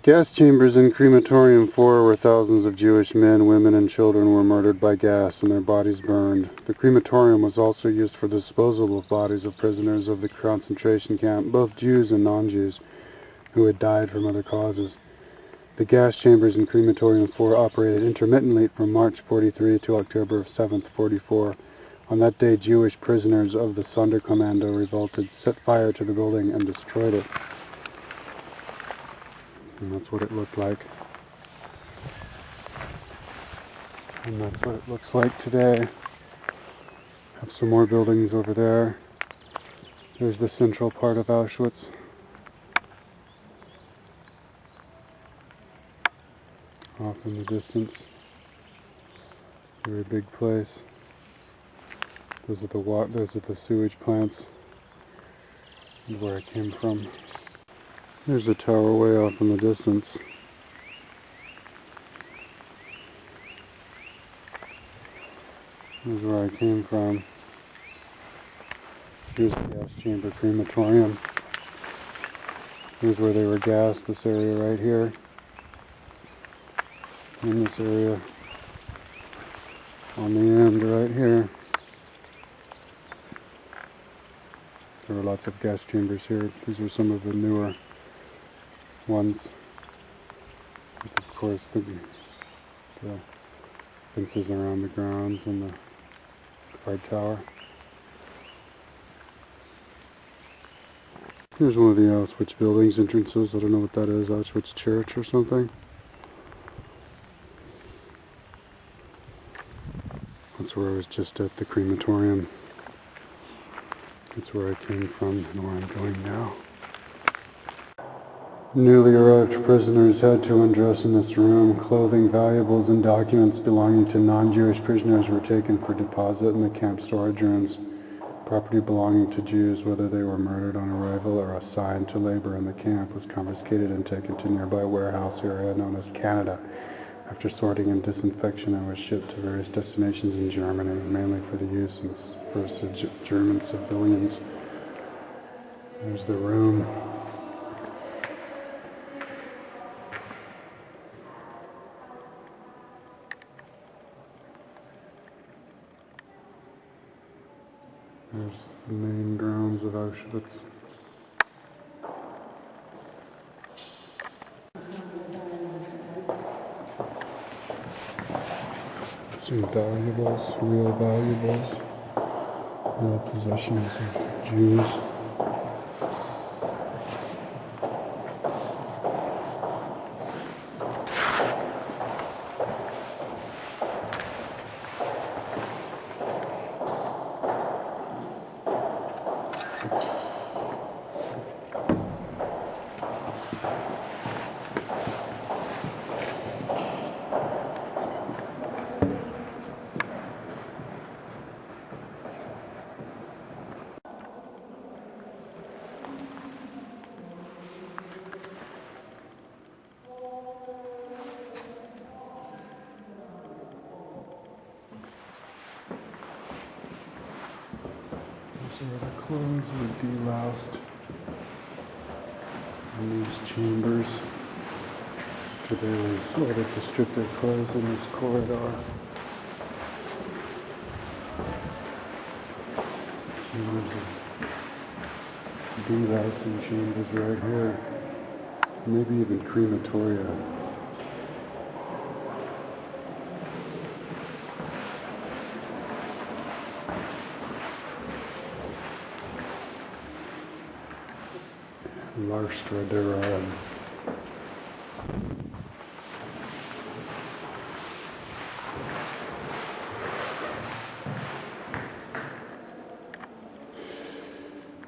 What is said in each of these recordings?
Gas chambers in Crematorium 4 where thousands of Jewish men, women, and children were murdered by gas and their bodies burned. The crematorium was also used for the disposal of bodies of prisoners of the concentration camp, both Jews and non-Jews, who had died from other causes. The gas chambers in Crematorium 4 operated intermittently from March 43 to October 7th, 44. On that day, Jewish prisoners of the Sonderkommando revolted, set fire to the building, and destroyed it. And that's what it looked like. And that's what it looks like today. Have some more buildings over there. There's the central part of Auschwitz. Off in the distance. Very big place. Those are the sewage plants. This is where I came from. There's a tower way off in the distance. This is where I came from. Here's the gas chamber crematorium. Here's where they were gassed, this area right here. In this area. On the end right here. There were lots of gas chambers here. These are some of the newer ones. Of course, the fences around the grounds and the guard tower. Here's one of the Auschwitz buildings entrances. I don't know what that is. Auschwitz Church or something. That's where I was just at the crematorium. That's where I came from and where I'm going now. Newly arrived prisoners had to undress in this room. Clothing, valuables, and documents belonging to non-Jewish prisoners were taken for deposit in the camp storage rooms. Property belonging to Jews, whether they were murdered on arrival or assigned to labor in the camp, was confiscated and taken to nearby warehouse area known as Canada. After sorting and disinfection, it was shipped to various destinations in Germany, mainly for the use for German civilians. There's the room. There's the main grounds of Auschwitz. Some valuables, real valuables, real possessions of Jews. These are the clothes were deloused in these chambers. Today was ordered to strip their clothes in this corridor. Chambers of delousing chambers right here. Maybe even crematoria. Larstradera.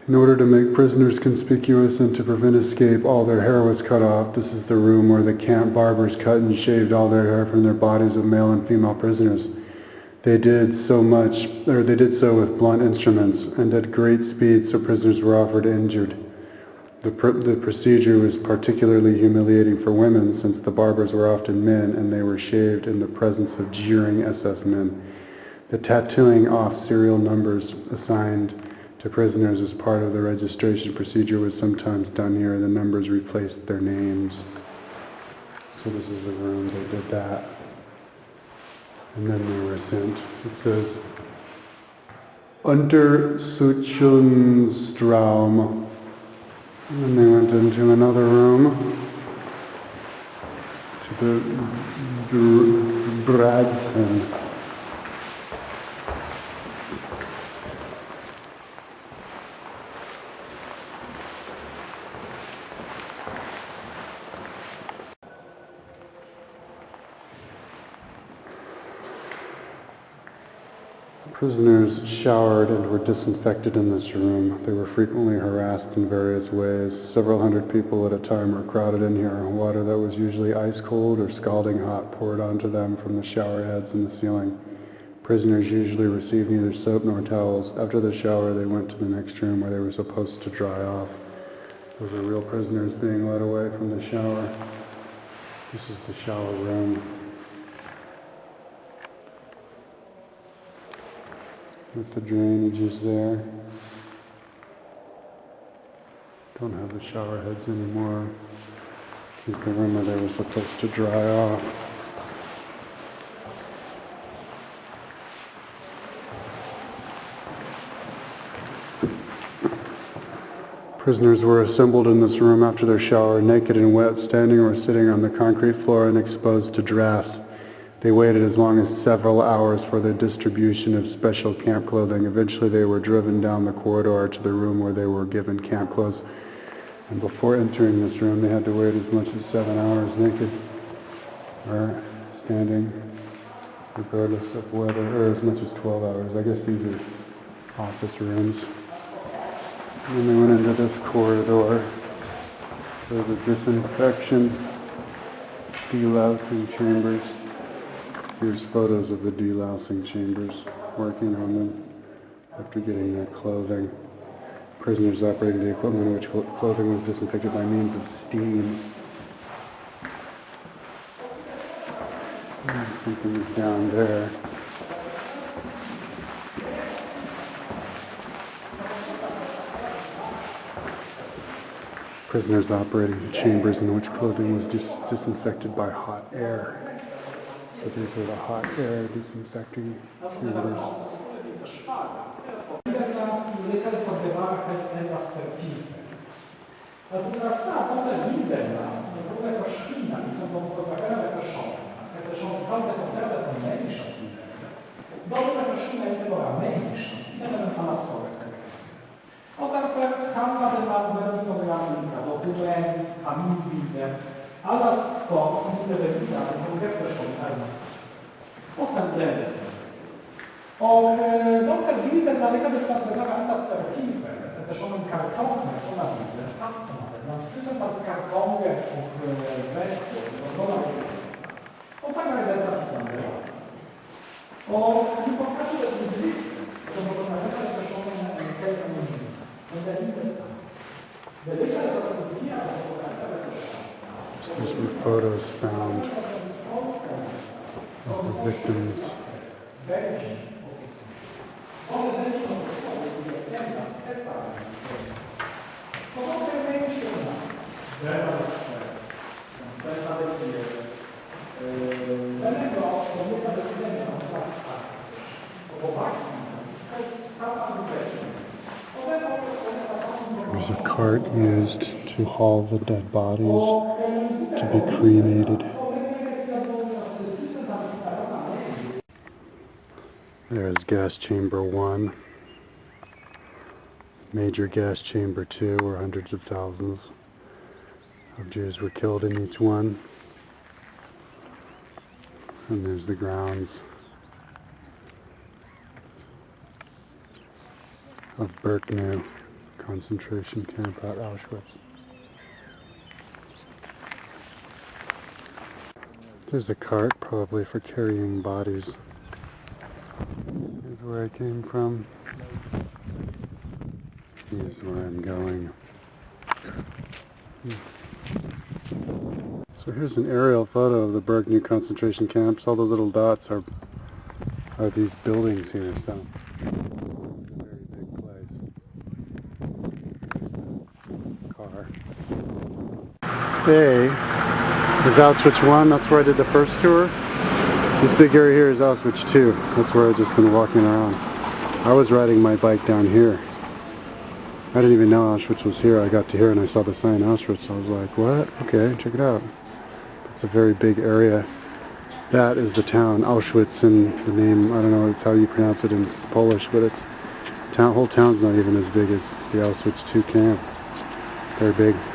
In order to make prisoners conspicuous and to prevent escape, all their hair was cut off. This is the room where the camp barbers cut and shaved all their hair from their bodies of male and female prisoners. They did so with blunt instruments and at great speed, so prisoners were often injured. The procedure was particularly humiliating for women since the barbers were often men and they were shaved in the presence of jeering SS men. The tattooing off serial numbers assigned to prisoners as part of the registration procedure was sometimes done here. The numbers replaced their names. So this is the room they did that. And then they were sent. It says Untersuchungsraum. And then they went into another room to the Bradson. Prisoners showered and were disinfected in this room. They were frequently harassed in various ways. Several hundred people at a time were crowded in here. Water that was usually ice cold or scalding hot poured onto them from the shower heads in the ceiling. Prisoners usually received neither soap nor towels. After the shower, they went to the next room where they were supposed to dry off. Those are real prisoners being led away from the shower. This is the shower room. With the drainage is there. Don't have the shower heads anymore. Here's the room where they were supposed to dry off. Prisoners were assembled in this room after their shower, naked and wet, standing or sitting on the concrete floor and exposed to drafts. They waited as long as several hours for the distribution of special camp clothing. Eventually they were driven down the corridor to the room where they were given camp clothes. And before entering this room, they had to wait as much as 7 hours naked or standing, regardless of whether, or as much as 12 hours. I guess these are office rooms. And then they went into this corridor. There's a disinfection, delousing chambers. Here's photos of the delousing chambers working on them after getting their clothing. Prisoners operating the equipment in which clothing was disinfected by means of steam. Something's down there. Prisoners operating the chambers in which clothing was disinfected by hot air. So these are the hot air disinfecting chambers. Alla scopo sono intervenizzati con che personalità o sempre o non per dire la lega del sempre la sterchive perché sono un cartone sono la vita bastano no tu sembra scartone o vesti o magari della vita o di portato del diritto sono una delle persone che non è interessante delle cose These were photos found of the victims. There's a cart used to haul the dead bodies to be cremated. There's gas chamber 1, major gas chamber 2, where hundreds of thousands of Jews were killed in each one. And there's the grounds of Birkenau concentration camp at Auschwitz. There's a cart, probably for carrying bodies. Here's where I came from. Here's where I'm going. So here's an aerial photo of the Birkenau concentration camps. All the little dots are these buildings here, so it's a very big place. There's the car. They There's Auschwitz 1, that's where I did the first tour. This big area here is Auschwitz 2. That's where I've just been walking around. I was riding my bike down here. I didn't even know Auschwitz was here. I got to here and I saw the sign Auschwitz. I was like, what? Okay, check it out. It's a very big area. That is the town, Auschwitz, and the name, I don't know, it's how you pronounce it in Polish, but it's whole town's not even as big as the Auschwitz 2 camp. Very big.